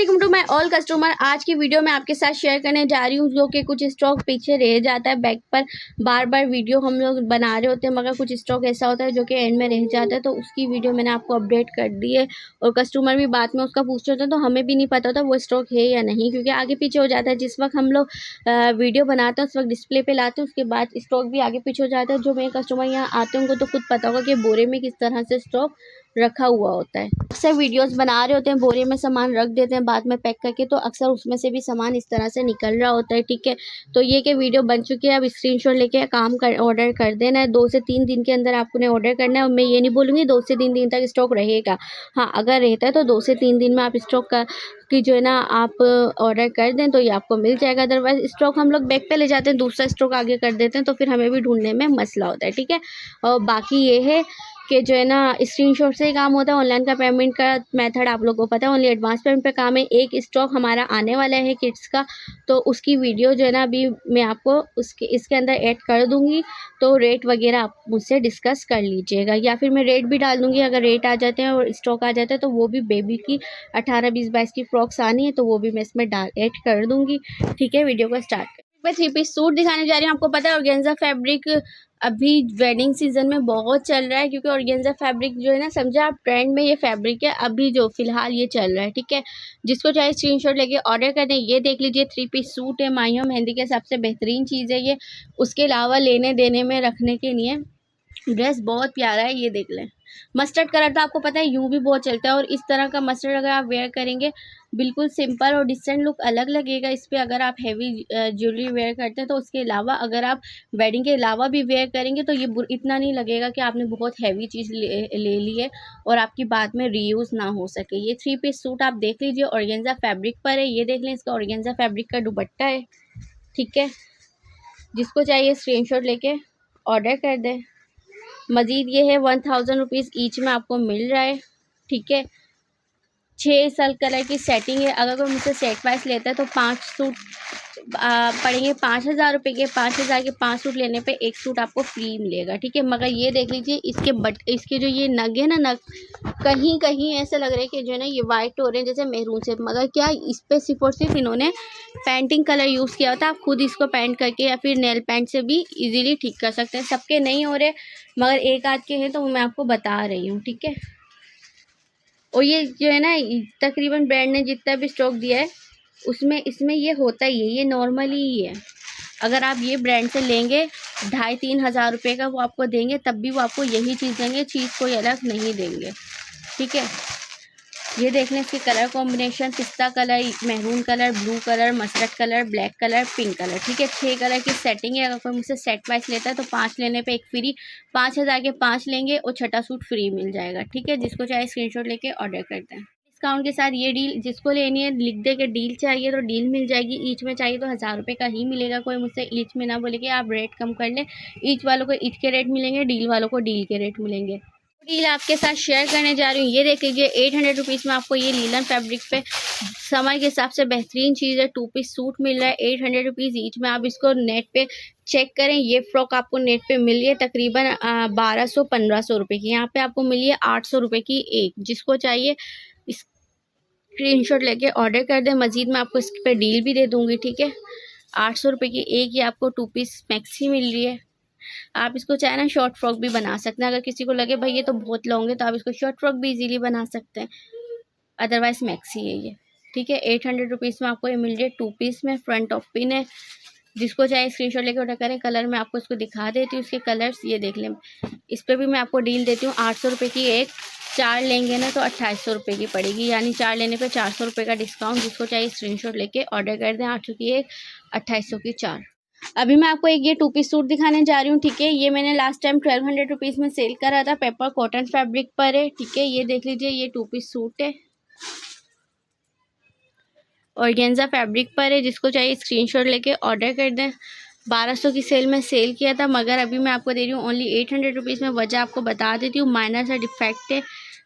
अस्सलाम to my all customer. आज की वीडियो में आपके साथ शेयर करने जा रही हूँ जो कि कुछ स्टॉक पीछे रह जाता है बैक पर। बार बार वीडियो हम लोग बना रहे होते हैं मगर कुछ स्टॉक ऐसा होता है जो कि एंड में रह जाता है, तो उसकी वीडियो मैंने आपको अपडेट कर दी है। और कस्टमर भी बाद में उसका पूछते होते हैं तो हमें भी नहीं पता होता वो स्टॉक है या नहीं, क्योंकि आगे पीछे हो जाता है। जिस वक्त हम लोग वीडियो बनाते हैं उस वक्त डिस्प्ले पर लाते हैं, उसके बाद स्टॉक भी आगे पीछे हो जाता है। जो मेरे कस्टमर यहाँ आते हैं उनको तो खुद पता होगा कि बोरे में किस तरह से स्टॉक रखा हुआ होता है। अक्सर वीडियोस बना रहे होते हैं, बोरे में सामान रख देते हैं बाद में पैक करके, तो अक्सर उसमें से भी सामान इस तरह से निकल रहा होता है। ठीक है, तो ये कि वीडियो बन चुकी है, अब स्क्रीनशॉट लेके काम कर ऑर्डर कर देना है। 2 से 3 दिन के अंदर आपको ने ऑर्डर करना है। और मैं ये नहीं बोलूँगी 2 से 3 दिन तक स्टॉक रहेगा। हाँ, अगर रहता है तो 2 से 3 दिन में आप स्टॉक का कि जो है ना आप ऑर्डर कर दें तो ये आपको मिल जाएगा। अदरवाइज स्टॉक हम लोग बैग पे ले जाते हैं, दूसरा स्टॉक आगे कर देते हैं, तो फिर हमें भी ढूंढने में मसला होता है। ठीक है, और बाकी ये है कि जो है ना स्क्रीनशॉट से ही काम होता है। ऑनलाइन का पेमेंट का मेथड आप लोगों को पता है, ओनली एडवांस पेमेंट पे काम है। एक स्टॉक हमारा आने वाला है किड्स का, तो उसकी वीडियो जो है ना अभी मैं आपको इसके अंदर ऐड कर दूंगी, तो रेट वगैरह आप मुझसे डिस्कस कर लीजिएगा, या फिर मैं रेट भी डाल दूंगी। अगर रेट आ जाते हैं और स्टॉक आ जाता है तो वो भी बेबी की 18, 20, 22 की फ्रॉक्स आनी है तो वो भी मैं इसमें ऐड कर दूंगी। ठीक है, वीडियो को स्टार्ट कर। मैं 3 पीस सूट दिखाने जा रही हूँ। आपको पता है ऑर्गेन्जा फैब्रिक अभी वेडिंग सीजन में बहुत चल रहा है, क्योंकि ऑर्गेन्जा फैब्रिक जो है ना, समझा आप, ट्रेंड में ये फैब्रिक है अभी जो फिलहाल ये चल रहा है। ठीक है, जिसको चाहे स्क्रीनशॉट लेके ऑर्डर कर दें। ये देख लीजिए 3 पीस सूट है, माहियों मेहंदी के सबसे बेहतरीन चीज़ है ये। उसके अलावा लेने देने में रखने के लिए ड्रेस बहुत प्यारा है, ये देख लें। मस्टर्ड कलर तो आपको पता है यूं भी बहुत चलता है, और इस तरह का मस्टर्ड अगर आप वेयर करेंगे बिल्कुल सिंपल और डिसेंट लुक अलग लगेगा इस पे। अगर आप हैवी ज्वेलरी वेयर करते हैं तो उसके अलावा अगर आप वेडिंग के अलावा भी वेयर करेंगे तो ये इतना नहीं लगेगा कि आपने बहुत हैवी चीज़ ले ली है और आपकी बाद में रीयूज़ ना हो सके। ये 3 पीस सूट आप देख लीजिए, ऑर्गेन्जा फैब्रिक पर है। ये देख लें, इसका ऑर्गेन्जा फैब्रिक का दुपट्टा है। ठीक है, जिसको चाहिए स्क्रीनशॉट लेके ऑर्डर कर दें। मज़ीद ये है 1000 रुपीज़ ईच में आपको मिल रहा है। ठीक है, 6 साल कलर की सेटिंग है। अगर कोई मुझसे सेट वाइज लेता है तो 5 सूट पड़ेंगे 5000 रुपये के। 5000 के 5 सूट लेने पे 1 सूट आपको फ्री मिलेगा। ठीक है, मगर ये देख लीजिए इसके जो ये नग है ना, नग कहीं कहीं ऐसे लग रहा है कि जो है ना ये वाइट हो रहे हैं जैसे मेहरून से, मगर क्या इस पर सिर्फ और सिर्फ इन्होंने पेंटिंग कलर यूज़ किया होता है। आप खुद इसको पेंट करके या फिर नेल पेंट से भी इजीली ठीक कर सकते हैं। सबके नहीं हो रहे मगर एक आध के हैं तो मैं आपको बता रही हूँ। ठीक है, और ये जो है ना तकरीबन ब्रांड ने जितना भी स्टॉक दिया है उसमें इसमें ये होता ही है, ये नॉर्मली ही है। अगर आप ये ब्रांड से लेंगे 2500-3000 हज़ार रुपये का वो आपको देंगे, तब भी वो आपको यही चीज़ देंगे, चीज़ कोई अलग नहीं देंगे। ठीक है, ये देख लें इसके कलर कॉम्बिनेशन, पिस्ता colour, maroon colour, blue colour, mustard colour, black colour, pink colour. ठीक है, 6 कलर की सेटिंग है। अगर कोई मुझसे सेट वाइज लेता है तो 5 लेने पे 1 फ्री, 5000 के 5 लेंगे और छठा सूट फ्री मिल जाएगा। ठीक है, जिसको चाहे स्क्रीनशॉट लेके ऑर्डर करते हैं। डिस्काउंट के साथ ये डील जिसको लेनी है लिख दे के डील चाहिए तो डील मिल जाएगी। ईच में चाहिए तो 1000 रुपये का ही मिलेगा। कोई मुझसे ईच में ना बोले कि आप रेट कम कर लें। ईच वालों को ईच के रेट मिलेंगे, डील वालों को डील के रेट मिलेंगे। डील आपके साथ शेयर करने जा रही हूँ। ये देख लीजिए 800 रुपीज़ में आपको ये लीलन फैब्रिक पे समर के हिसाब से बेहतरीन चीज़ है। 2 पीस सूट मिल रहा है 800 रुपीज़ ईच में। आप इसको नेट पे चेक करें, ये फ्रॉक आपको नेट पे मिली है तकरीबन 1200-1500 रुपये की। यहाँ पे आपको मिली है 800 रुपये की एक। जिसको चाहिए स्क्रीनशॉट लेके ऑर्डर कर दें। मज़ीद मैं आपको इस पर डील भी दे दूँगी। ठीक है, 800 रुपये की एक ये आपको 2 पीस मैक्सी मिल रही है। आप इसको चाहे ना शॉर्ट फ्रॉक भी बना सकते हैं। अगर किसी को लगे भाई ये तो बहुत लॉन्ग है तो आप इसको शॉर्ट फ्रॉक भी इजीली बना सकते हैं। अदरवाइज मैक्सी है ये। ठीक है, 800 रुपीज़ में आपको ये मिल रही है 2 पीस में, फ्रंट ऑफ पिन है। जिसको चाहे स्क्रीनशॉट लेके ऑर्डर करें। कलर मैं आपको इसको दिखा देती हूँ, उसके कलर्स ये देख लें। इस पर भी मैं आपको डील देती हूँ 800 रुपये की एक। 4 लेंगे ना तो 2800 रुपये की पड़ेगी, यानी 4 लेने पे 400 रुपये का डिस्काउंट। जिसको चाहिए स्क्रीनशॉट लेके ऑर्डर कर दें। 800 की एक, 2800 की 4। अभी मैं आपको एक ये 2 पीस सूट दिखाने जा रही हूँ। ठीक है, ये मैंने लास्ट टाइम 1200 रुपीज़ में सेल करा था, पेपर कॉटन फैब्रिक पर है। ठीक है, ये देख लीजिए ये 2 पीस सूट है, ऑर्गेन्जा फैब्रिक पर है। जिसको चाहिए स्क्रीनशॉट लेके ऑर्डर कर दें। 1200 की सेल में सेल किया था, मगर अभी मैं आपको दे रही हूँ ओनली 800 रुपीज़ में। वजह आपको बता देती हूँ, माइनर सा डिफेक्ट है,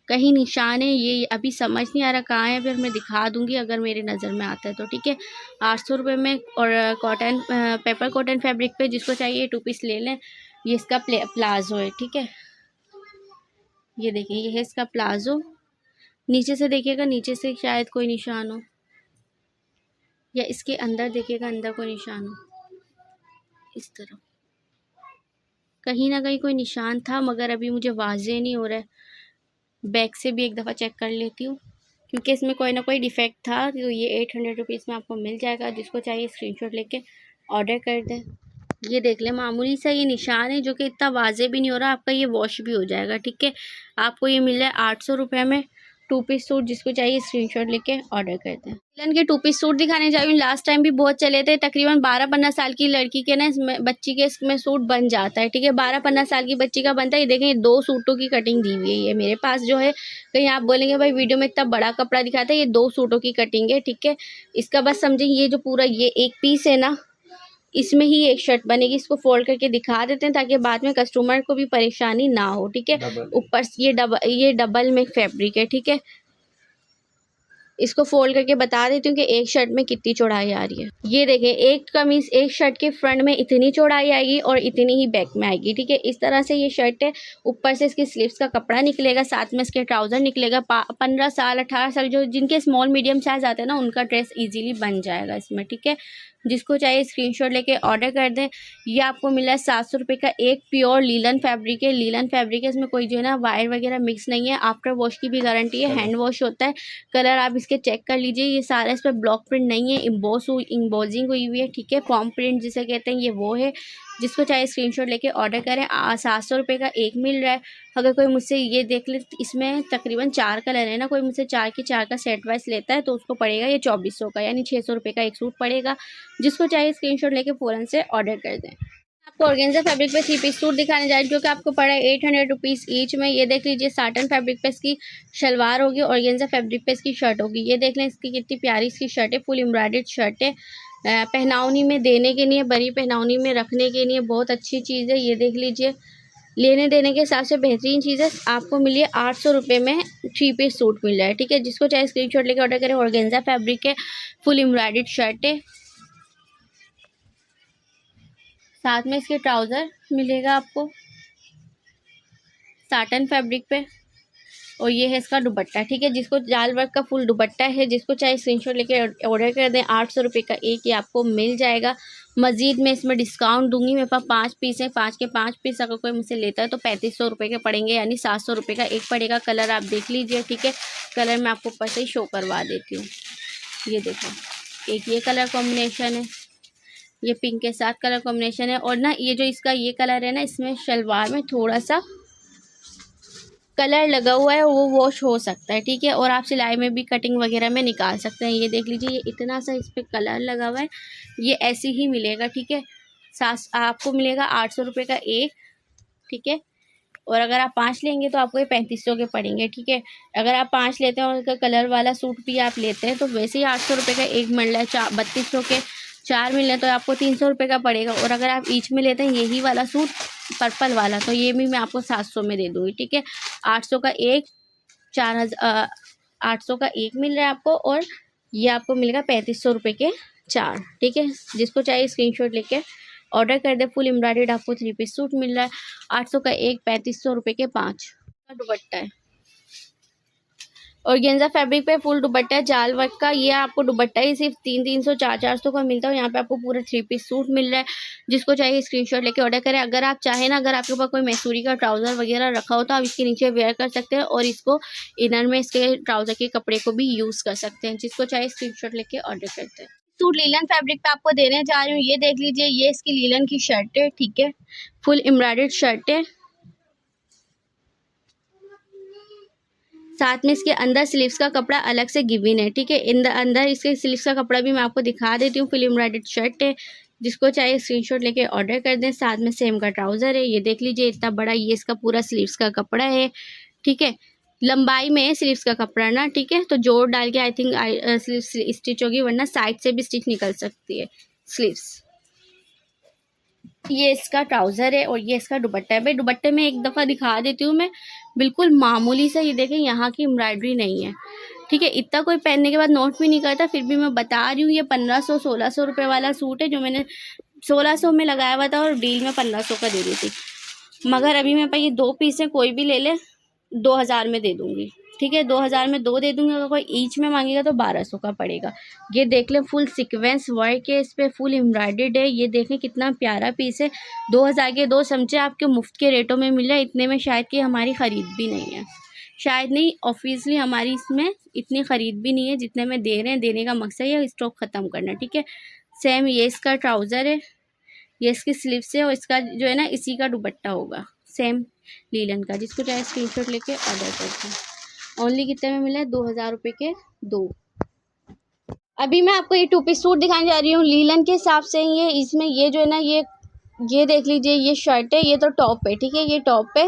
कहीं निशान है, ये अभी समझ नहीं आ रहा कहाँ है, फिर मैं दिखा दूँगी अगर मेरे नज़र में आता है तो। ठीक है, 800 रुपये में और कॉटन पेपर कॉटन फैब्रिक पे। जिसको चाहिए 2 पीस ले लें। ये इसका प्लाजो है। ठीक है, ये देखिए ये है इसका प्लाजो। नीचे से देखिएगा, नीचे से शायद कोई निशान हो, या इसके अंदर देखिएगा, अंदर कोई निशान हो, इस तरह कहीं ना कहीं कोई निशान था, मगर अभी मुझे वाज़ेह नहीं हो रहा है। बैक से भी एक दफ़ा चेक कर लेती हूँ, क्योंकि इसमें कोई ना कोई डिफेक्ट था। तो ये 800 रुपीज़ में आपको मिल जाएगा। जिसको चाहिए स्क्रीनशॉट लेके ऑर्डर कर दें। ये देख लें, मामूली सा ये निशान है जो कि इतना वाज़ेह भी नहीं हो रहा। आपका ये वॉश भी हो जाएगा, ठीक है। आपको ये मिल रहा है 800 रुपये में 2 पीस सूट। जिसको चाहिए स्क्रीनशॉट लेके ऑर्डर कर दें। लीलन के 2 पीस सूट दिखाने जा रही हूँ। लास्ट टाइम भी बहुत चले थे। तकरीबन 12-15 साल की लड़की के ना, इसमें बच्ची के इसमें सूट बन जाता है, ठीक है। 12-15 साल की बच्ची का बनता है। ये देखें, 2 सूटों की कटिंग दी हुई है ये मेरे पास जो है। कहीं आप बोलेंगे भाई वीडियो में इतना बड़ा कपड़ा दिखाता है, ये 2 सूटों की कटिंग है, ठीक है। इसका बस समझें, ये जो पूरा ये एक पीस है ना, इसमें ही एक शर्ट बनेगी। इसको फोल्ड करके दिखा देते हैं ताकि बाद में कस्टमर को भी परेशानी ना हो, ठीक है। ऊपर ये डबल में फैब्रिक है, ठीक है। इसको फोल्ड करके बता देती हूँ कि एक शर्ट में कितनी चौड़ाई आ रही है। ये देखें, एक कमीज एक शर्ट के फ्रंट में इतनी चौड़ाई आएगी और इतनी ही बैक में आएगी, ठीक है। इस तरह से ये शर्ट है। ऊपर से इसकी स्लीव्स का कपड़ा निकलेगा, साथ में इसके ट्राउजर निकलेगा। 15 साल 18 साल जो जिनके स्मॉल मीडियम साइज आते हैं ना, उनका ड्रेस इजीली बन जाएगा इसमें, ठीक है। जिसको चाहिए स्क्रीनशॉट लेके ऑर्डर कर दें। ये आपको मिला है 700 रुपये का। एक प्योर लीलन फैब्रिक है, लीलन फैब्रिक है। इसमें कोई जो है ना वायर वगैरह मिक्स नहीं है। आफ्टर वॉश की भी गारंटी है, हैंड वॉश होता है। कलर आप इसके चेक कर लीजिए। ये सारा इस पर ब्लॉक प्रिंट नहीं है, इम्बोजिंग हुई हुई है, ठीक है। फॉर्म प्रिंट जिसे कहते हैं, ये वो है। जिसको चाहे स्क्रीनशॉट लेके ऑर्डर करें। 700 रुपये का एक मिल रहा है। अगर कोई मुझसे ये देख ले, इसमें तकरीबन 4 कलर है ना, कोई मुझसे 4 के 4 का सेट वाइज लेता है तो उसको पड़ेगा ये 2400 का, यानी 600 रुपये का एक सूट पड़ेगा। जिसको चाहिए स्क्रीनशॉट लेके फ़ौरन से ऑर्डर कर दें। आपको ऑर्गेन्जा फैब्रिक पे 3 पीस सूट दिखाने जा रही, जो कि आपको पड़ा है 800 रुपीज़ ईच में। ये देख लीजिए, साटन फैब्रिक पे इसकी शलवार होगी, ऑर्गेन्जा फैब्रिक पे इसकी शर्ट होगी। ये देख लें, इसकी कितनी प्यारी इसकी शर्ट है। फुल एम्ब्रॉयडर्ड शर्ट है। पहनावनी में देने के लिए, बड़ी पहनावनी में रखने के लिए बहुत अच्छी चीज़ है। ये देख लीजिए, लेने देने के हिसाब से बेहतरीन चीज़ है। आपको मिली है 800 रुपये में 3 पीस सूट मिल रहा है, ठीक है। जिसको चाहे स्क्रीनशॉट लेके ऑर्डर करें। ऑर्गेन्जा फैब्रिक है, फुल एम्ब्रॉयडर्ड शर्ट है, साथ में इसके ट्राउज़र मिलेगा आपको साटन फैब्रिक पे। और ये है इसका दुपट्टा, ठीक है। जिसको जाल वर्क का फुल दुपट्टा है। जिसको चाहे स्क्रीनशॉट लेके ऑर्डर कर दें। 800 रुपये का एक ये आपको मिल जाएगा। मज़ीद मैं इसमें डिस्काउंट दूंगी। मेरे पास 5 पीस हैं, 5 के 5 पीस अगर कोई मुझसे लेता है तो 3500 रुपये के पड़ेंगे, यानी 700 रुपये का एक पड़ेगा। कलर आप देख लीजिए, ठीक है। कलर मैं आपको ऊपर से ही शो करवा देती हूँ। ये देखो, एक ये कलर कॉम्बिनेशन है, ये पिंक के साथ कलर कॉम्बिनेशन है। और ना ये जो इसका ये कलर है ना, इसमें शलवार में थोड़ा सा कलर लगा हुआ है, वो वॉश हो सकता है, ठीक है। और आप सिलाई में भी कटिंग वगैरह में निकाल सकते हैं। ये देख लीजिए, ये इतना सा इस पर कलर लगा हुआ है। ये ऐसे ही मिलेगा, ठीक है। आपको मिलेगा 800 रुपये का एक, ठीक है। और अगर आप 5 लेंगे तो आपको ये 3500 के पड़ेंगे, ठीक है। अगर आप 5 लेते हैं और उसका कलर वाला सूट भी आप लेते हैं तो वैसे ही 800 रुपये का एक मिल रहा है। 3200 के 4 मिल रहे हैं तो आपको 300 रुपये का पड़ेगा। और अगर आप ईच में लेते हैं यही वाला सूट पर्पल वाला, तो ये भी मैं आपको 700 में दे दूँगी, ठीक है। 800 का एक 800 का एक मिल रहा है आपको। और ये आपको मिलेगा 3500 रुपये के 4, ठीक है। जिसको चाहिए स्क्रीनशॉट लेके ऑर्डर कर दे। फुल एम्ब्रॉयडर्ड आपको 3 पीस सूट मिल रहा है। 800 का एक, 3500 रुपये के 5 का दुपट्टा है। ऑर्गेन्जा फैब्रिक पे फुल दुपट्टा है जाल वर्क का। ये आपको दुपट्टा ही सिर्फ 300 400 का मिलता है। यहाँ पे आपको पूरा 3 पीस सूट मिल रहा है। जिसको चाहिए स्क्रीनशॉट लेके ऑर्डर करें। अगर आप चाहें ना, अगर आपके पास कोई मैसूरी का ट्राउज़र वगैरह रखा हो तो आप इसके नीचे वेयर कर सकते हैं और इसको इनर में इसके ट्राउज़र के कपड़े को भी यूज़ कर सकते हैं। जिसको चाहिए स्क्रीनशॉट लेके ऑर्डर करते हैं। सूट लीलन फैब्रिक पे आपको देने जा रही हूँ। ये देख लीजिए, ये इसकी लीलन की शर्ट है, ठीक है। फुल एम्ब्रॉयडर्ड शर्ट है, साथ में इसके अंदर स्लीव्स का कपड़ा अलग से गिवन है, ठीक है। अंदर इसके स्लीव्स का कपड़ा भी मैं आपको दिखा देती हूँ। फुल एम्ब्रॉयडर्ड शर्ट है। जिसको चाहिए स्क्रीनशॉट लेके ऑर्डर कर दें। साथ में सेम का ट्राउज़र है। ये देख लीजिए, इतना बड़ा ये इसका पूरा स्लीव्स का कपड़ा है, ठीक है। लंबाई में है स्लीव्स का कपड़ा ना, ठीक है। तो जोड़ डाल के आई थिंक स्लीव्स स्टिच होगी, वरना साइड से भी स्टिच निकल सकती है स्लीव्स। ये इसका ट्राउज़र है और ये इसका दुपट्टा है। भाई दुपट्टे में एक दफ़ा दिखा देती हूँ मैं, बिल्कुल मामूली सा। ये देखें, यहाँ की एम्ब्रॉयडरी नहीं है, ठीक है। इतना कोई पहनने के बाद नोट भी नहीं करता, फिर भी मैं बता रही हूँ। ये 1500-1600 रुपये वाला सूट है जो मैंने 1600 में लगाया हुआ था और डील में 1500 का दे दी थी। मगर अभी मेरे पास ये 2 पीस है, कोई भी ले ले 2000 में दे दूँगी। ठीक है, 2000 में 2 दे दूँगी, अगर कोई ईच में मांगेगा तो 1200 का पड़ेगा। ये देख लें, फुल सीक्वेंस वर्क है, इस पे फुल एम्ब्रॉयडर्ड है। ये देखें कितना प्यारा पीस है। 2000 के 2 समझे आपके मुफ्त के रेटों में मिल रहा है। इतने में शायद कि हमारी ख़रीद भी नहीं है, शायद नहीं, ऑब्वियसली हमारी इसमें इतनी ख़रीद भी नहीं है जितने में दे रहे हैं। देने का मकसद है स्टॉक ख़त्म करना, ठीक है। सेम ये इसका ट्राउज़र है, ये इसकी स्लीव्स है, और इसका जो है ना इसी का दुपट्टा होगा सेम लीलन का। जिसको चाहे स्क्रीनशॉट लेके ऑर्डर करते हैं। ओनली कितने में मिला है? 2000 रुपये के 2। अभी मैं आपको ये 2 पीस सूट दिखाने जा रही हूँ लीलन के हिसाब से। ये इसमें ये जो है ना ये देख लीजिए, ये शर्ट है, ये तो टॉप है, ठीक है। ये टॉप है,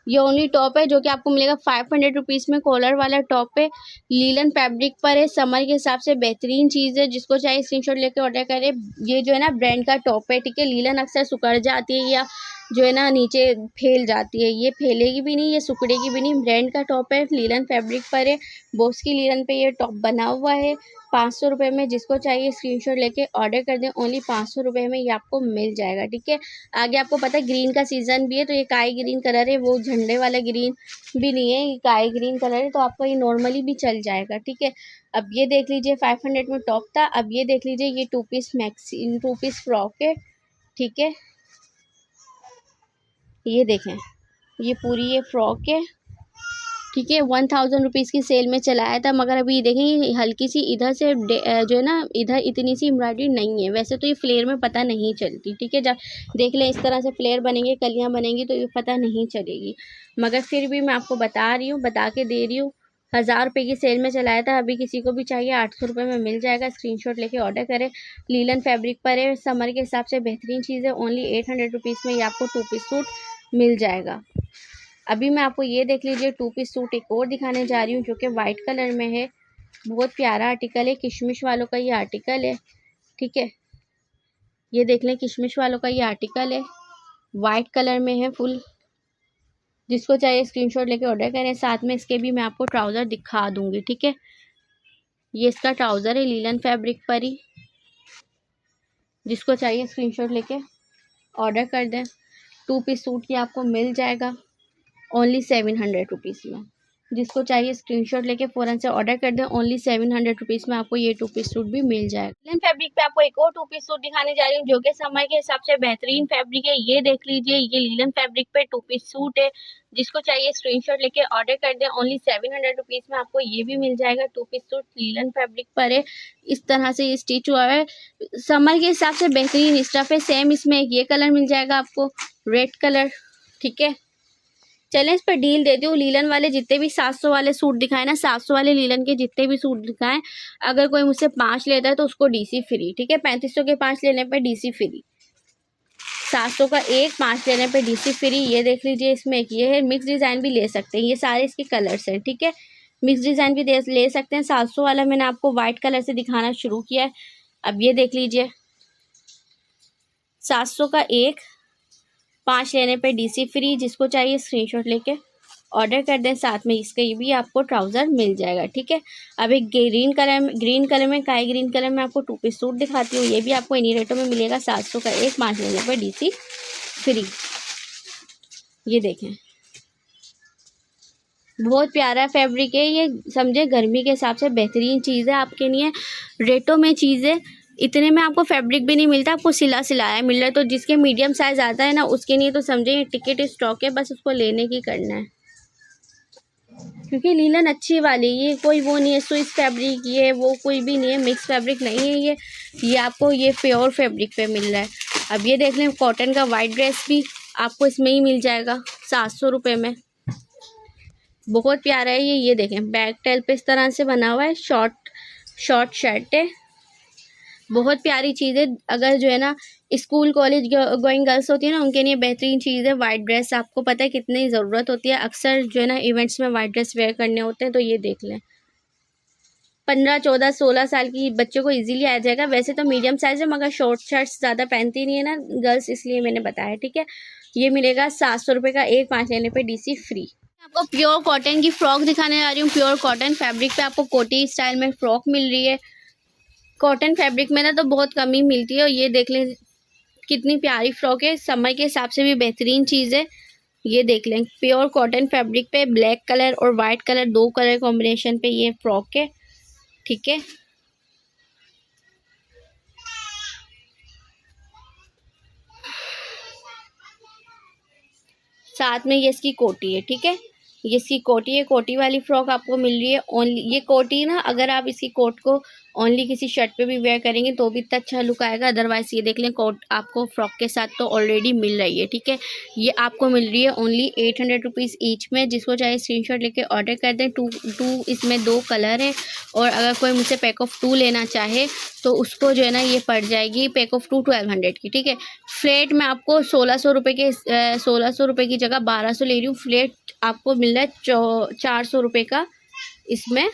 ये ओनली टॉप है जो कि आपको मिलेगा 500 रुपीज़ में। कॉलर वाला टॉप है, लीलन फैब्रिक पर है, समर के हिसाब से बेहतरीन चीज़ है। जिसको चाहिए स्क्रीनशॉट लेके ऑर्डर करें। ये जो है ना ब्रांड का टॉप है, ठीक है। लीलन अक्सर सुकड़ जाती है या जो है ना नीचे फैल जाती है, ये फैलेगी भी नहीं, ये सुकड़ेगी भी नहीं। ब्रांड का टॉप है, लीलन फैब्रिक पर है, बॉस की लीलन पे ये टॉप बना हुआ है 500 रुपये में। जिसको चाहिए स्क्रीनशॉट लेके ऑर्डर कर दें। ओनली 500 रुपये में ये आपको मिल जाएगा, ठीक है। आगे आपको पता है ग्रीन का सीज़न भी है, तो ये काई ग्रीन कलर है, वो झंडे वाला ग्रीन भी नहीं है, ये काई ग्रीन कलर है, तो आपको ये नॉर्मली भी चल जाएगा, ठीक है। अब ये देख लीजिए 500 में टॉप था। अब ये देख लीजिए, ये 2 पीस फ्रॉक है, ठीक है। ये देखें, ये पूरी ये फ्रॉक है, ठीक है। 1000 रुपीज़ की सेल में चलाया था, मगर अभी देखें ये हल्की सी इधर से जो है ना इधर इतनी सी एम्ब्रॉयडरी नहीं है। वैसे तो ये फ्लेयर में पता नहीं चलती, ठीक है। जब देख लें इस तरह से फ्लेयर बनेंगे, कलियां बनेंगी, तो ये पता नहीं चलेगी, मगर फिर भी मैं आपको बता रही हूँ, बता के दे रही हूँ। 1000 रुपये की सेल में चलाया था। अभी किसी को भी चाहिए 800 रुपये में मिल जाएगा। स्क्रीनशॉट लेके ऑर्डर करें। लीलन फैब्रिक पर है, समर के हिसाब से बेहतरीन चीज़ है। ओनली 800 रुपीज़ में ये आपको 2 पीस सूट मिल जाएगा। अभी मैं आपको ये देख लीजिए 2 पीस सूट एक और दिखाने जा रही हूँ जो कि वाइट कलर में है। बहुत प्यारा आर्टिकल है, किशमिश वालों का ये आर्टिकल है, ठीक है। ये देख लें, किशमिश वालों का ये आर्टिकल है, वाइट कलर में है फुल। जिसको चाहिए स्क्रीनशॉट लेके ऑर्डर करें। साथ में इसके भी मैं आपको ट्राउज़र दिखा दूँगी, ठीक है। ये इसका ट्राउज़र है लीलन फैब्रिक पर ही। जिसको चाहिए स्क्रीनशॉट लेके ऑर्डर कर दें। 2 पीस सूट ये आपको मिल जाएगा ओनली 700 रुपीज़ में। जिसको चाहिए स्क्रीनशॉट लेके फ़ौरन से ऑर्डर कर दें। ओनली 700 रुपीज़ में आपको ये 2 पीस सूट भी मिल जाएगा। लीलन फैब्रिक पे आपको एक और 2 पीस सूट दिखाने जा रही हूँ जो कि समय के हिसाब से बेहतरीन फैब्रिक है। ये देख लीजिए, ये लीलन फैब्रिक पे 2 पीस सूट है। जिसको चाहिए स्क्रीनशॉट लेके ऑर्डर कर दें। ओनली 700 रुपीज़ में आपको ये भी मिल जाएगा। 2 पीस सूट लीलन फैब्रिक पर है, इस तरह से ये स्टिच हुआ है। समर के हिसाब से बेहतरीन स्टफ है। सेम इसमें एक ये कलर मिल जाएगा आपको, रेड कलर, ठीक है। चलें इस पर डील देती हूँ। लीलन वाले जितने भी 700 वाले सूट दिखाए ना, 700 वाले लीलन के जितने भी सूट दिखाएं, अगर कोई मुझसे 5 लेता है तो उसको डीसी फ्री, ठीक है। 3500 के 5 लेने पे डीसी फ्री, 700 का एक 5 लेने पे डीसी फ्री। ये देख लीजिए, इसमें एक ये है, मिक्स डिज़ाइन भी ले सकते हैं, ये सारे इसके कलर्स हैं, ठीक है। मिक्स डिज़ाइन भी ले सकते हैं। 700 वाला मैंने आपको वाइट कलर से दिखाना शुरू किया है। अब ये देख लीजिए, 700 का एक 5 लेने पे डीसी फ्री। जिसको चाहिए स्क्रीनशॉट लेके ऑर्डर कर दें। साथ में इसका ये भी आपको ट्राउज़र मिल जाएगा, ठीक है। अब एक ग्रीन कलर में काई ग्रीन कलर में आपको 2 पीस सूट दिखाती हूँ। ये भी आपको इन्हीं रेटों में मिलेगा। 700 का एक 5 लेने पर डीसी फ्री। ये देखें, बहुत प्यारा फैब्रिक है ये, समझे गर्मी के हिसाब से बेहतरीन चीज़ है आपके लिए। रेटों में चीज़ें इतने में आपको फैब्रिक भी नहीं मिलता, आपको सिलाया मिल रहा है। तो जिसके मीडियम साइज़ आता है ना, उसके लिए तो समझे ये टिकट स्टॉक है, बस उसको लेने की करना है। क्योंकि लीलन अच्छी वाली, ये कोई वो नहीं है स्विस फैब्रिक, ये वो कोई भी नहीं है, मिक्स फैब्रिक नहीं है ये आपको ये प्योर फैब्रिक पे मिल रहा है। अब ये देख लें, कॉटन का वाइट ड्रेस भी आपको इसमें ही मिल जाएगा 700 रुपये में। बहुत प्यारा है ये देखें, बैक टेल पे इस तरह से बना हुआ है, शॉर्ट शर्ट है, बहुत प्यारी चीज़ है। अगर जो है ना स्कूल कॉलेज गोइंग गर्ल्स होती है ना, उनके लिए बेहतरीन चीज़ है। वाइट ड्रेस आपको पता है कितनी ज़रूरत होती है, अक्सर जो है ना इवेंट्स में वाइट ड्रेस वेयर करने होते हैं। तो ये देख लें, 15, 14, 16 साल की बच्चों को इजीली आ जाएगा। वैसे तो मीडियम साइज़ है, मगर शॉर्ट शर्ट्स ज़्यादा पहनती नहीं है ना गर्ल्स, इसलिए मैंने बताया, ठीक है। ये मिलेगा 700 रुपये का एक, 5 लेने पर डीसी फ्री। आपको प्योर कॉटन की फ़्रॉक दिखाने जा रही हूँ। प्योर कॉटन फैब्रिक पे आपको कोटी स्टाइल में फ़्रॉक मिल रही है। कॉटन फैब्रिक में ना तो बहुत कम ही मिलती है। और ये देख लें कितनी प्यारी फ़्रॉक है, समर के हिसाब से भी बेहतरीन चीज़ है। ये देख लें, प्योर कॉटन फैब्रिक पे ब्लैक कलर और वाइट कलर, 2 कलर कॉम्बिनेशन पे ये फ्रॉक है, ठीक है। साथ में ये इसकी कोटी है, ठीक है। ये इसकी कोटी है, कोटी वाली फ्रॉक आपको मिल रही है ओनली। ये कोटी ना, अगर आप इसी कोट को ओनली किसी शर्ट पे भी वेयर करेंगे तो भी इतना अच्छा लुक आएगा। अदरवाइज ये देख लें, कोट आपको फ्रॉक के साथ तो ऑलरेडी मिल रही है, ठीक है। ये आपको मिल रही है ओनली 800 रुपीज़ ईच में। जिसको चाहे स्क्रीनशॉट लेके ऑर्डर कर दें। टू इसमें 2 कलर है, और अगर कोई मुझसे पैक ऑफ 2 लेना चाहे तो उसको जो है ना ये पड़ जाएगी पैक ऑफ 2 1200 की, ठीक है। फ्लेट में आपको 1600 रुपये के 1600 रुपये की जगह 1200 ले रही हूँ। फ्लेट आपको मिल रहा है 400 रुपये का इसमें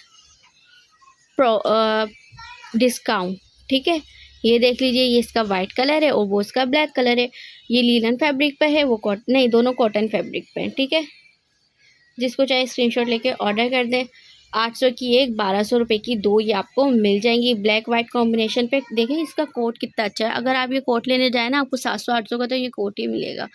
डिस्काउंट, ठीक है। ये देख लीजिए, ये इसका वाइट कलर है और वो इसका ब्लैक कलर है। ये लीलन फैब्रिक पे है, वो नहीं, दोनों कॉटन फैब्रिक पे है, ठीक है। जिसको चाहे स्क्रीनशॉट लेके ऑर्डर कर दें। 800 की एक, 1200 रुपये की 2 ये आपको मिल जाएंगी ब्लैक वाइट कॉम्बिनेशन पे। देखें इसका कोट कितना अच्छा है। अगर आप ये कोट लेने जाए ना, आपको 700-800 का तो ये कोट ही मिलेगा,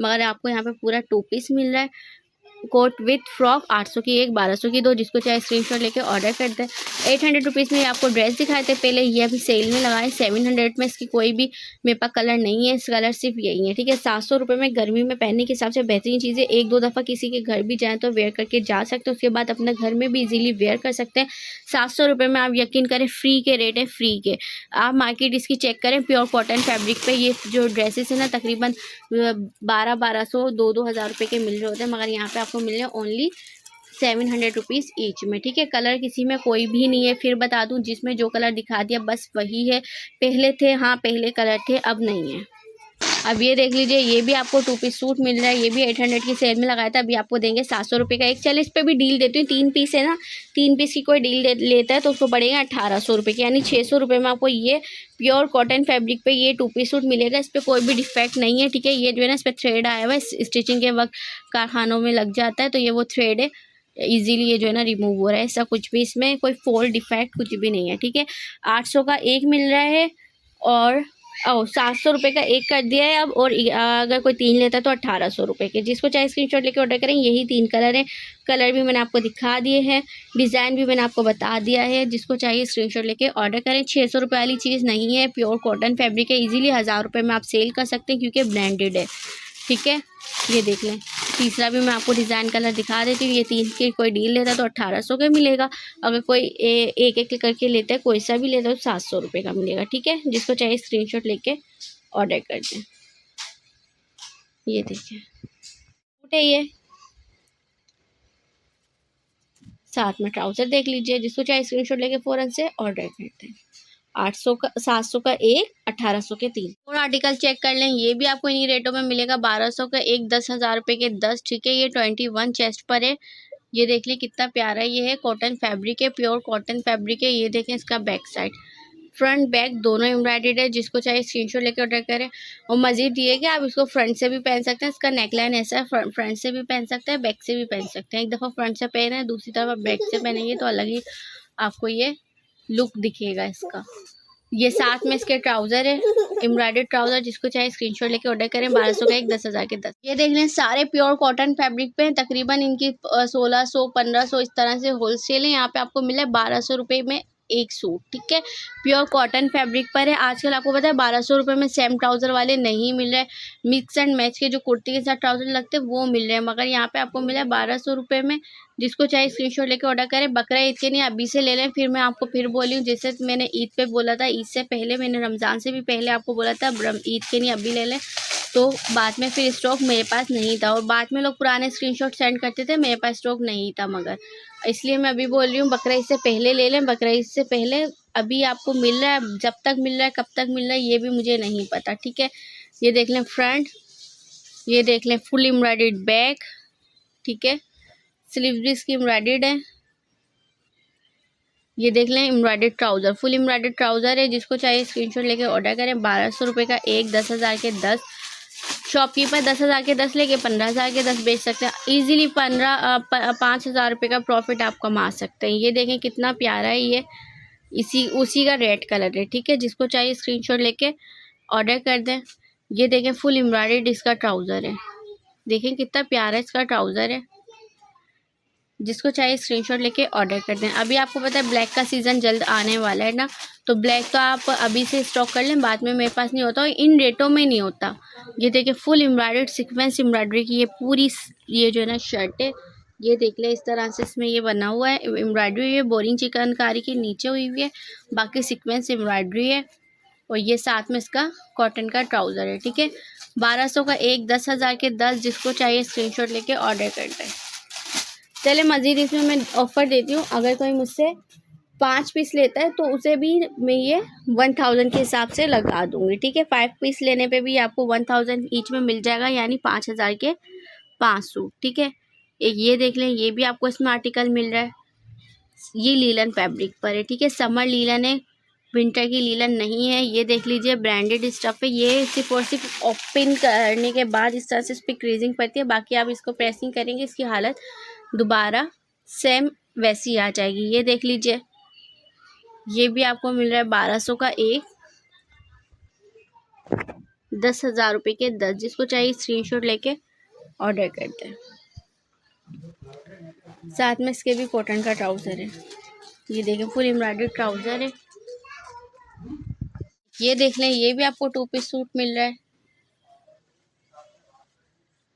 मगर आपको यहाँ पे पूरा 2 पीस मिल रहा है। कोट विथ फ्रॉक 800 की एक, 1200 की 2। जिसको चाहे स्क्रीनशॉट लेके ऑर्डर कर दें। 800 रुपीज़ में आपको ड्रेस दिखाए थे पहले, ये अभी सेल में लगाए 700 में। इसकी कोई भी मेरे पास कलर नहीं है, इस कलर सिर्फ यही है, ठीक है। 700 रुपये में गर्मी में पहनने के हिसाब से बेहतरीन चीज़ें। 1-2 दफ़ा किसी के घर भी जाएँ तो वेयर करके जा सकते हैं, उसके बाद अपने घर में भी इजीली वेयर कर सकते हैं। 700 रुपये में आप यकीन करें फ्री के रेट है, फ्री के। आप मार्केट इसकी चेक करें, प्योर कॉटन फैब्रिक पे ये जो ड्रेसेस है ना तकरीबन 1200 2-2 हज़ार रुपये के मिल रहे होते हैं, मगर यहाँ पे आपको मिल रहे हैं ओनली 700 रुपीज़ ईच में, ठीक है। कलर किसी में कोई भी नहीं है। फिर बता दूं, जिसमें जो कलर दिखा दिया बस वही है। पहले थे, हाँ पहले कलर थे, अब नहीं है। अब ये देख लीजिए, ये भी आपको 2 पीस सूट मिल रहा है। ये भी 800 की सेल में लगाया था, अभी आपको देंगे 700 रुपये का एक। चलिए इस पर भी डील देती हूँ, 3 पीस है ना, 3 पीस की कोई डील लेता है तो उसको पड़ेगा 1800 रुपये की, यानी 600 रुपये में आपको ये प्योर कॉटन फैब्रिक पे ये 2 पीस सूट मिलेगा। इस पर कोई भी डिफेक्ट नहीं है, ठीक है। ये जो है ना, इस पर थ्रेड आया हुआ है, स्टिचिंग के वक्त कारखानों में लग जाता है तो ये वो थ्रेड है, इजीली ये जो है ना रिमूव हो रहा है। ऐसा कुछ भी इसमें कोई फॉल्ट डिफेक्ट कुछ भी नहीं है, ठीक है। 800 का एक मिल रहा है, और 700 रुपये का एक कर दिया है अब। और अगर कोई 3 लेता है तो 1800 रुपये के। जिसको चाहे स्क्रीनशॉट लेके ऑर्डर करें। यही 3 कलर हैं, कलर भी मैंने आपको दिखा दिए हैं, डिज़ाइन भी मैंने आपको बता दिया है। जिसको चाहिए स्क्रीनशॉट लेके ऑर्डर करें। 600 रुपये वाली चीज़ नहीं है, प्योर कॉटन फैब्रिक है, इजीली 1000 रुपये में आप सेल कर सकते हैं क्योंकि ब्रांडेड है, ठीक है। ये देख लें, तीसरा भी मैं आपको डिज़ाइन कलर दिखा देती हूँ। ये 3 की कोई डील लेता है तो 1800 का मिलेगा। अगर कोई एक एक करके लेता है, कोई सा भी लेता है तो 700 रुपये का मिलेगा, ठीक है। जिसको चाहिए स्क्रीनशॉट लेके ऑर्डर कर दें। ये देखिए सूट है, ये साथ में ट्राउज़र देख लीजिए। जिसको चाहे स्क्रीनशॉट लेके फ़ौरन से ऑर्डर कर दें। 800 का 700 का एक, 1800 के 3। और आर्टिकल चेक कर लें, ये भी आपको इन्हीं रेटों में मिलेगा। 1200 का एक, 10,000 रुपये के 10, ठीक है। ये 21 चेस्ट पर है। ये देख लीजिए कितना प्यारा ये है, कॉटन फैब्रिक है, प्योर कॉटन फैब्रिक है। ये देखें इसका बैक साइड, फ्रंट बैक दोनों एम्ब्रॉयडर्ड है। जिसको चाहिए स्क्रीनशॉट लेकर ऑर्डर करें। और मज़ीद ये है कि आप इसको फ्रंट से भी पहन सकते हैं। इसका नेकलाइन ऐसा है, फ्रंट से भी पहन सकते हैं, बैक से भी पहन सकते हैं। एक दफ़ा फ्रंट से पहने हैं, दूसरी तरफ आप बैक से पहनेंगे तो अलग ही आपको ये लुक दिखेगा इसका। ये साथ में इसके ट्राउज़र है, एम्ब्रॉयडर्ड ट्राउज़र। जिसको चाहे स्क्रीनशॉट लेके ऑर्डर करें। 1200 का एक, 10,000 के 10। ये देख लें, सारे प्योर कॉटन फैब्रिक पे हैं। तकरीबन इनकी 1600 1500 इस तरह से होलसेल है। यहाँ पे आपको मिला है 1200 रुपये में एक सूट, ठीक है। प्योर कॉटन फैब्रिक पर है। आजकल आपको पता है 1200 रुपये में सेम ट्राउज़र वाले नहीं मिल रहे, मिक्स एंड मैच के जो कुर्ती के साथ ट्राउज़र लगते हैं वो मिल रहे हैं, मगर यहाँ पे आपको मिला है 1200 रुपये में। जिसको चाहे स्क्रीनशॉट लेके ऑर्डर करें। बकरा ईद के नहीं, अभी से ले लें। फिर मैं आपको फिर बोली हूँ, जैसे मैंने ईद पे बोला था, ईद से पहले मैंने रमज़ान से भी पहले आपको बोला था ईद के नहीं अभी ले लें, तो बाद में फिर स्टॉक मेरे पास नहीं था। और बाद में लोग पुराने स्क्रीनशॉट सेंड करते थे, मेरे पास स्टॉक नहीं था, मगर इसलिए मैं अभी बोल रही हूँ बकरा ईद से पहले ले लें। बकरा ईद से पहले अभी आपको मिल रहा है, जब तक मिल रहा है, कब तक मिल रहा है ये भी मुझे नहीं पता, ठीक है। ये देख लें फ्रंट, ये देख लें फुल एम्ब्रॉयडर्ड बैक, ठीक है। स्लीव्स भी इसकी एम्ब्रॉयडर्ड है। ये देख लें embroidered trouser, full embroidered trouser है। जिसको चाहिए स्क्रीनशॉट लेके ऑर्डर करें। 1200 रुपये का एक, 10,000 के 10। शॉपकीपर 10,000 के 10 लेके 15,000 के 10 बेच सकते हैं ईजिली। 5,000 रुपये का प्रॉफिट आप कमा सकते हैं। ये देखें कितना प्यारा है ये, उसी का रेड कलर है, ठीक है। जिसको चाहिए स्क्रीनशॉट लेके ऑर्डर कर दें। ये देखें फुल एम्ब्रॉयडर्ड इसका ट्राउज़र है। देखें कितना प्यारा इसका ट्राउज़र है। जिसको चाहिए स्क्रीनशॉट लेके ऑर्डर कर दें। अभी आपको पता है ब्लैक का सीज़न जल्द आने वाला है ना, तो ब्लैक तो आप अभी से स्टॉक कर लें, बाद में मेरे पास नहीं होता और इन रेटों में नहीं होता। ये देखिए फुल एम्ब्रॉयडर्ड सीक्वेंस एम्ब्रॉयडरी की ये पूरी ये जो है ना शर्ट है, ये देख ले इस तरह से इसमें ये बना हुआ है एम्ब्रॉयडरी है, बोरिंग चिकनकारी की नीचे हुई हुई है, बाकी सीक्वेंस एम्ब्रॉयडरी है और ये साथ में इसका कॉटन का ट्राउज़र है। ठीक है, 1200 का एक, 10,000 के 10, जिसको चाहिए स्क्रीनशॉट लेके ऑर्डर कर दें। चले मज़ीद इसमें मैं ऑफ़र देती हूँ, अगर कोई मुझसे 5 पीस लेता है तो उसे भी मैं ये 1000 के हिसाब से लगा दूँगी। ठीक है, 5 पीस लेने पे भी आपको 1000 ईच में मिल जाएगा, यानी 5000 के 5 सूट। ठीक है, एक ये देख लें, ये भी आपको इसमें आर्टिकल मिल रहा है, ये लीलन फैब्रिक पर है। ठीक है, समर लीलन है, विंटर की लीलन नहीं है। ये देख लीजिए ब्रांडेड स्टफ़ है, ये सिर्फ और सिर्फ ओपन करने के बाद इस तरह से इस पर क्रीजिंग पड़ती है, बाकी आप इसको प्रेसिंग करेंगे इसकी हालत दोबारा सेम वैसी आ जाएगी। ये देख लीजिए, ये भी आपको मिल रहा है 1200 का एक, 10,000 रुपये के 10, जिसको चाहिए स्क्रीनशॉट लेके ऑर्डर कर दें। साथ में इसके भी कॉटन का ट्राउज़र है, ये देखें फुल एम्ब्रॉयडर्ड ट्राउज़र है। ये देख लें, ये भी आपको 2 पीस सूट मिल रहा है,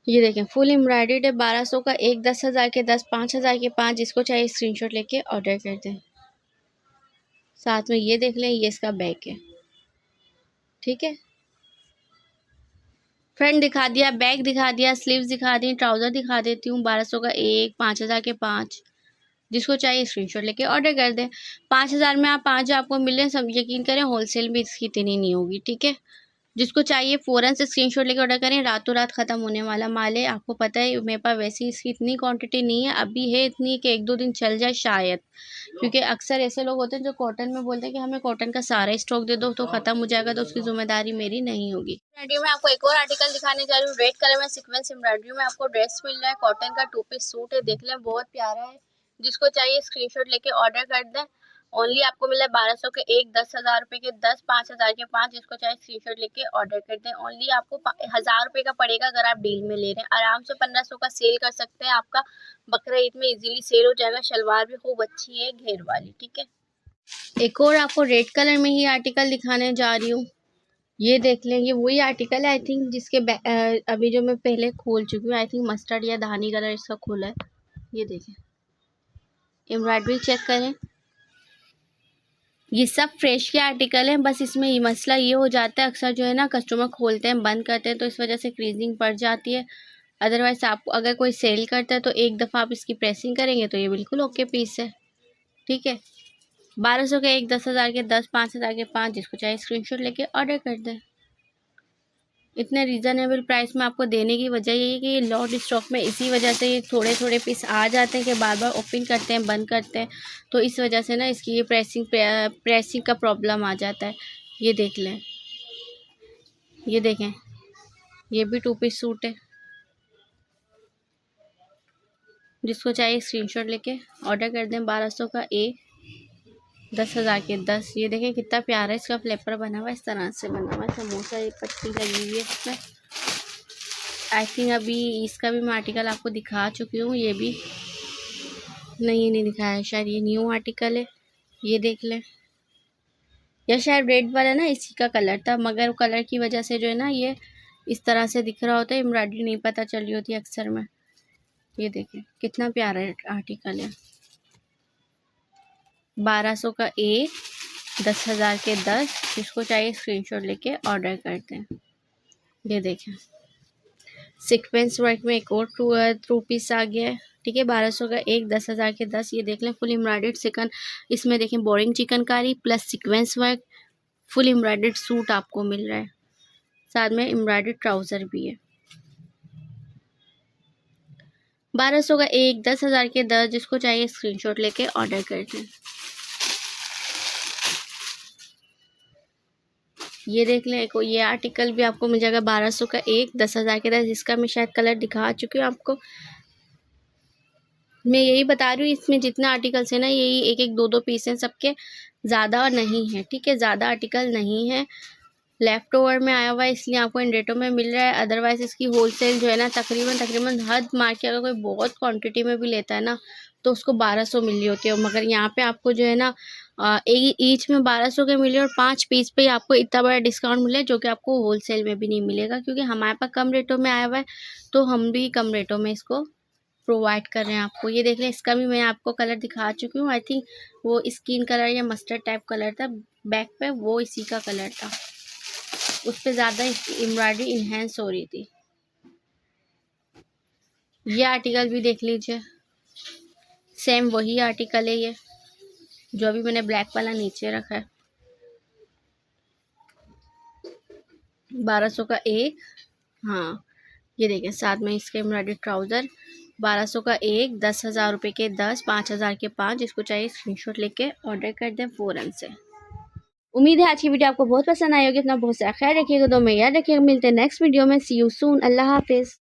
ये देखें फुल एम्ब्रॉयडर्ड है, 1200 का एक, 10,000 के 10, 5000 के 5, जिसको चाहिए स्क्रीनशॉट लेके ऑर्डर कर दें। साथ में ये देख लें, ये इसका बैक है। ठीक है, फ्रंट दिखा दिया, बैक दिखा दिया, स्लीव्स दिखा दी, ट्राउज़र दिखा देती हूँ। 1200 का एक, 5000 के 5, जिसको चाहिए स्क्रीनशॉट लेके ऑर्डर कर दें। 5000 में आप 5 आपको मिल रहे हैं, सब यकीन करें होलसेल भी इसकी इतनी नहीं होगी। ठीक है, जिसको चाहिए फ़ौरन से स्क्रीनशॉट लेके ऑर्डर करें, रातों रात ख़त्म होने वाला माल है। आपको पता है मेरे पास वैसे ही इसकी इतनी क्वांटिटी नहीं है, अभी है इतनी कि 1-2 दिन चल जाए शायद, क्योंकि अक्सर ऐसे लोग होते हैं जो कॉटन में बोलते हैं कि हमें कॉटन का सारा स्टॉक दे दो, तो ख़त्म हो जाएगा, तो उसकी ज़िम्मेदारी मेरी नहीं होगी। एम्ब्रॉयडरी में आपको एक और आर्टिकल दिखाने जा रही हूँ, रेड कलर में सीक्वेंस एम्ब्रॉयडरी में आपको ड्रेस मिल रहा है, कॉटन का 2 पीस सूट है, देख लें बहुत प्यारा है। जिसको चाहिए स्क्रीनशॉट लेके ऑर्डर कर दें। ओनली आपको मिला 1200 के एक, 10,000 रुपये के 10, 5000 के 5, जिसको चाहे स्क्रीनशॉट लेके ऑर्डर कर दें। ओनली आपको 1000 रुपये का पड़ेगा अगर आप डील में ले रहे हैं। आराम से 1500 का सेल कर सकते हैं, आपका बकरा ईद में इजीली सेल हो जाएगा। शलवार भी खूब अच्छी है घेर वाली। ठीक है, एक और आपको रेड कलर में ही आर्टिकल दिखाने जा रही हूँ, ये देख लें, ये वही आर्टिकल है आई थिंक जिसके अभी जो मैं पहले खोल चुकी हूँ, आई थिंक मस्टर्ड या धानी कलर इसका खोला है। ये देखें, एम्ब्रॉयडरी चेक करें, ये सब फ्रेश के आर्टिकल हैं। बस इसमें ये मसला ये हो जाता है, अक्सर जो है ना कस्टमर खोलते हैं बंद करते हैं, तो इस वजह से क्रीजिंग पड़ जाती है। अदरवाइज़ आपको अगर कोई सेल करता है तो एक दफ़ा आप इसकी प्रेसिंग करेंगे तो ये बिल्कुल ओके पीस है। ठीक है, 1200 के एक, 10,000 के 10, 5000 के 5, जिसको चाहे स्क्रीनशॉट लेके ऑर्डर कर दें। इतने रीज़नेबल प्राइस में आपको देने की वजह यही है कि ये लॉट स्टॉक में इसी वजह से ये थोड़े थोड़े पीस आ जाते हैं कि बार बार ओपन करते हैं बंद करते हैं, तो इस वजह से ना इसकी ये प्रेसिंग का प्रॉब्लम आ जाता है। ये देख लें, ये देखें, ये भी 2 पीस सूट है, जिसको चाहिए स्क्रीनशॉट लेके ऑर्डर कर दें। 1200 का एक, 10,000 के 10। ये देखें कितना प्यारा इसका फ्लेपर बना हुआ है, इस तरह से बना हुआ है, समोसा एक पट्टी लगी हुई है इसमें। आई थिंक अभी इसका भी मैं आर्टिकल आपको दिखा चुकी हूँ, ये भी नहीं दिखाया है शायद, ये न्यू आर्टिकल है। ये देख लें, या शायद रेड वाला ना इसी का कलर था, मगर कलर की वजह से जो है ना ये इस तरह से दिख रहा होता है, एम्ब्रॉयडरी नहीं पता चल रही होती अक्सर में। ये देखें कितना प्यारा आर्टिकल है, 1200 का एक, 10,000 के 10, जिसको चाहिए स्क्रीनशॉट लेके ऑर्डर करते हैं। ये देखें सीक्वेंस वर्क में एक और टू पीस आ गया है। ठीक है, 1200 का एक, 10,000 के 10। ये देख लें फुल एम्ब्रॉयडर्ड चिकन, इसमें देखें boring chikankari plus sequence work, full embroidered suit आपको मिल रहा है, साथ में एम्ब्रॉयडर्ड ट्राउज़र भी है। 1200 का एक, 10,000 के 10, जिसको चाहिए स्क्रीनशॉट लेके ऑर्डर कर दें। ये देख लें, ये आर्टिकल भी आपको मिल जाएगा 1200 का एक, 10,000 के 10, जिसका मैं शायद कलर दिखा चुकी हूँ आपको। मैं यही बता रही हूँ, इसमें जितने आर्टिकल्स हैं ना यही एक एक दो दो पीस हैं सबके, ज़्यादा नहीं है। ठीक है, ज़्यादा आर्टिकल नहीं है, लेफ़्ट ओवर में आया हुआ है इसलिए आपको इन रेटों में मिल रहा है। अदरवाइज़ इसकी होलसेल जो है ना तकरीबन हद मार के अगर कोई बहुत क्वांटिटी में भी लेता है ना तो उसको 1200 मिल रही होती है, मगर यहाँ पे आपको जो है ना ईच में 1200 के मिले और 5 पीस पे ही आपको इतना बड़ा डिस्काउंट मिले, जो कि आपको होलसेल में भी नहीं मिलेगा, क्योंकि हमारे पास कम रेटों में आया हुआ है तो हम भी कम रेटों में इसको प्रोवाइड कर रहे हैं आपको। ये देख लें, इसका भी मैं आपको कलर दिखा चुकी हूँ। आई थिंक वो स्किन कलर या मस्टर्ड टाइप कलर था बैक पे, वो इसी का कलर था। उस पर ज़्यादा एम्ब्रॉयडरी इन्हेंस हो रही थी। ये आर्टिकल भी देख लीजिए, सेम वही आर्टिकल है ये, जो अभी मैंने ब्लैक वाला नीचे रखा है। 1200 का एक, हाँ ये देखें, साथ में इसके एम्ब्रॉयडरी ट्राउज़र। 1200 का एक, 10,000 रुपये के 10, 5,000 के 5। जिसको चाहिए स्क्रीनशॉट लेके ऑर्डर कर दें फ़ौरन से। उम्मीद है आज की वीडियो आपको बहुत पसंद आई होगी। अपना बहुत सारा ख्याल रखिएगा, दो में याद रखिएगा। मिलते हैं नेक्स्ट वीडियो में। सी यू सून। अल्लाह हाफिज़।